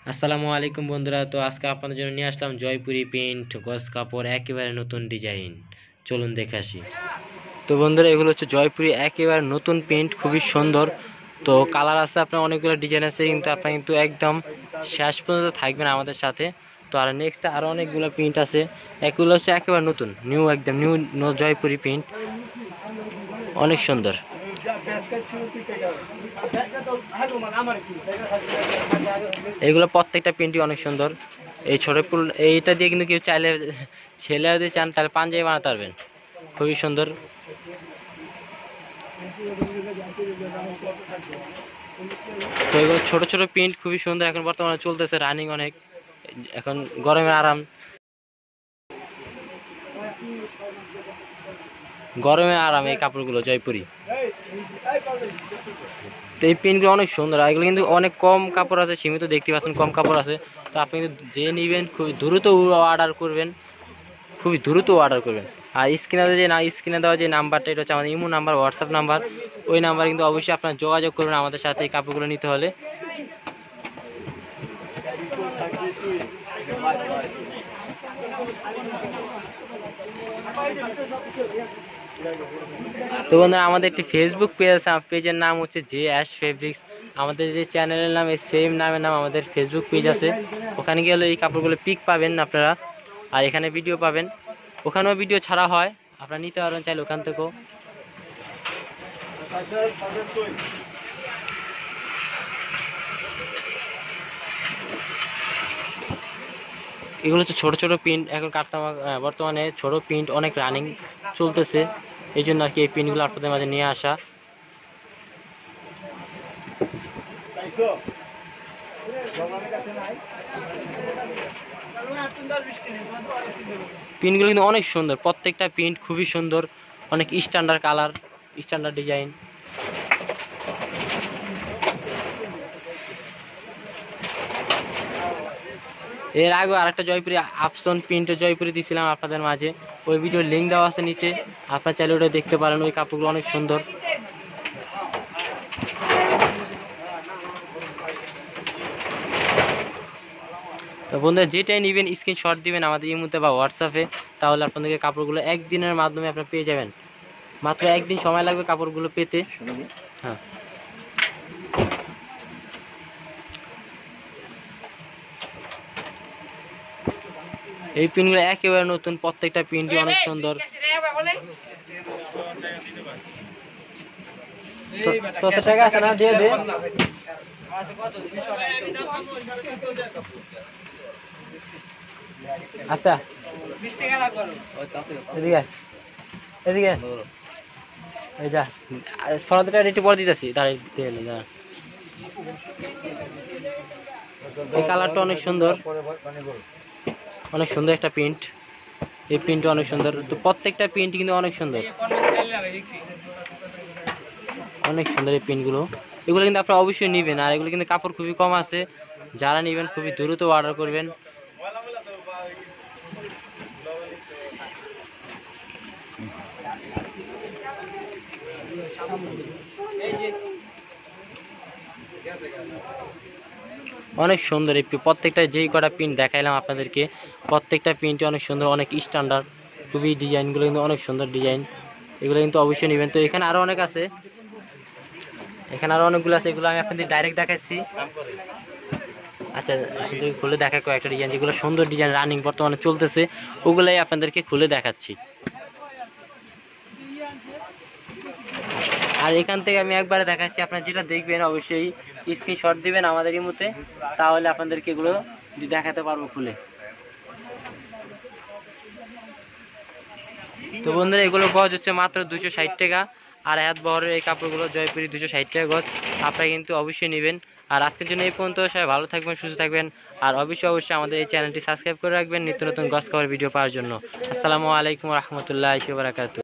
আসসালামু আলাইকুম বন্ধুরা। তো আজকে আপনাদের জন্য নিয়ে আসলাম জয়পুরি প্রিন্ট গজ কাপড়, একেবারে নতুন ডিজাইন। চলুন দেখে আসি। তো বন্ধুরা, এগুলো হচ্ছে জয়পুরি একেবারে নতুন প্রিন্ট, খুবই সুন্দর। তো কালার আছে আপনার অনেকগুলো, ডিজাইন আছে, কিন্তু আপনার কিন্তু একদম শেষ পর্যন্ত থাকবেন আমাদের সাথে। তো আর নেক্সট আরও অনেকগুলো প্রিন্ট আছে, এগুলো হচ্ছে একেবারে নতুন, নিউ, একদম নিউ জয়পুরি প্রিন্ট, অনেক সুন্দর। এইগুলো প্রত্যেকটা প্রিন্টই অনেক সুন্দর। এই ছোট ফুল এইটা দিয়ে কিন্তু কেউ চাইলে, ছেলে যদি চান তাহলে পাঞ্জাবি বানাতে পারবেন, খুবই সুন্দর। তো এগুলো ছোট ছোট প্রিন্ট, খুবই সুন্দর, এখন বর্তমানে চলতেছে রানিং অনেক, এখন গরমের আরাম, গরমে আরাম এই কাপড়গুলো জয়পুরি। তো এই প্রিন্টগুলো অনেক সুন্দর, আর এগুলো কিন্তু অনেক কম কাপড় আছে, সীমিত, দেখতে পাচ্ছেন কম কাপড় আছে। তো আপনি কিন্তু যে নেবেন খুবই দ্রুত অর্ডার করবেন, খুবই দ্রুত অর্ডার করবেন। আর স্ক্রিনে দেওয়া যে নাম্বারটা, এটা হচ্ছে আমাদের ইমো নাম্বার, হোয়াটসঅ্যাপ নাম্বার। ওই নাম্বার কিন্তু অবশ্যই আপনারা যোগাযোগ করবেন আমাদের সাথে এই কাপড়গুলো নিতে হলে। তো বন্ধুরা, আমাদের একটি ফেসবুক পেজ আছে, পেজের নাম হচ্ছে জে অ্যাশ ফেব্রিক্স। আমাদের যে চ্যানেলের নাম, এই সেম নামের নাম আমাদের ফেসবুক পেজ আছে। ওখানে গেলে এই কাপড়গুলো পিক পাবেন আপনারা, আর এখানে ভিডিও পাবেন, ওখানেও ভিডিও ছাড়া হয়, আপনারা নিতে পারবেন চাইলে ওখান থেকেও। এগুলো হচ্ছে ছোট ছোট প্রিন্ট, এখন বর্তমানে ছোট প্রিন্ট অনেক রানিং চলতেছে, এই জন্য আর কি এই প্রিন্টগুলো আপনাদের মাঝে নিয়ে আসা। প্রিন্টগুলো কিন্তু অনেক সুন্দর, প্রত্যেকটা প্রিন্ট খুবই সুন্দর, অনেক স্ট্যান্ডার্ড কালার, স্ট্যান্ডার্ড ডিজাইন। এর আগে আরেকটা জয়পুরি আফসন প্রিন্টের জয়পুরি দিয়েছিলাম আপনাদের মাঝে, ওই ভিডিওর লিঙ্ক দেওয়া আছে নিচে, আপনারা চাইলে ওটা দেখতে পারেন। ওই কাপড়গুলো অনেক সুন্দর। তো বন্ধুরা, যেটাই নেবেন স্ক্রিনশট দিবেন আমাদের ইমোতে বা হোয়াটসঅ্যাপে, তাহলে আপনাদেরকে কাপড়গুলো একদিনের মাধ্যমে আপনারা পেয়ে যাবেন। মাত্র একদিন সময় লাগবে কাপড়গুলো পেতে। হ্যাঁ, এই প্রিন্টগুলো একেবারে নতুন, প্রত্যেকটা প্রিন্টই অনেক সুন্দর। কত টাকা আছে না, দিয়ে দে। আচ্ছা, এদিকে এদিকে এই যা, 16 টাকা রেটে পরে দিতেছি, দাঁড়াই দিয়ে না। এই কালারটা অনেক সুন্দর, অনেক সুন্দর একটা প্রিন্ট, এই প্রিন্টটা অনেক সুন্দর। তো প্রত্যেকটা প্রিন্ট কিন্তু অনেক সুন্দর, অনেক সুন্দর এই প্রিন্টগুলো। এগুলো কিন্তু আপনারা অবশ্যই নেবেন, আর এগুলো কিন্তু কাপড় খুবই কম আছে, যারা নেবেন খুবই দ্রুত অর্ডার করবেন। অনেক সুন্দর এই প্রত্যেকটা, যেই কটা প্রিন্ট দেখাইলাম আপনাদেরকে, প্রত্যেকটা প্রিন্টই অনেক সুন্দর, অনেক স্ট্যান্ডার্ড, খুবই ডিজাইনগুলো কিন্তু অনেক সুন্দর ডিজাইন। এগুলো কিন্তু অবশ্যই নেবেন। তো এখানে আরও অনেক আছে, এখানে আরও অনেকগুলো আছে, এগুলো আমি আপনাদের ডাইরেক্ট দেখাচ্ছি। আচ্ছা, আপনাদেরকে খুলে দেখায় কয়েকটা ডিজাইন, যেগুলো সুন্দর ডিজাইন, রানিং বর্তমানে চলতেছে, ওগুলাই আপনাদেরকে খুলে দেখাচ্ছি। আর এখান থেকে আমি একবারে দেখাচ্ছি, আপনারা যেটা দেখবেন অবশ্যই স্ক্রিনশট দিবেন আমাদের ইমোতে, তাহলে আপনাদেরকে এগুলো দেখাতে পারবো খুলে। তো বন্ধুরা, এগুলো গজ হচ্ছে মাত্র 260 টাকা, আর হাত বহরের এই কাপড়গুলো জয়পুরি 260 টাকা গজ, আপনারা কিন্তু অবশ্যই নেবেন। আর আজকের জন্য এই পর্যন্ত, সবাই ভালো থাকবেন, সুস্থ থাকবেন, আর অবশ্যই আমাদের এই চ্যানেলটি সাবস্ক্রাইব করে রাখবেন নিত্য নতুন গজ কাপড় ভিডিও পাওয়ার জন্য। আসসালামু আলাইকুম রহমতুল্লাহি ওয়া বারাকাতুহু।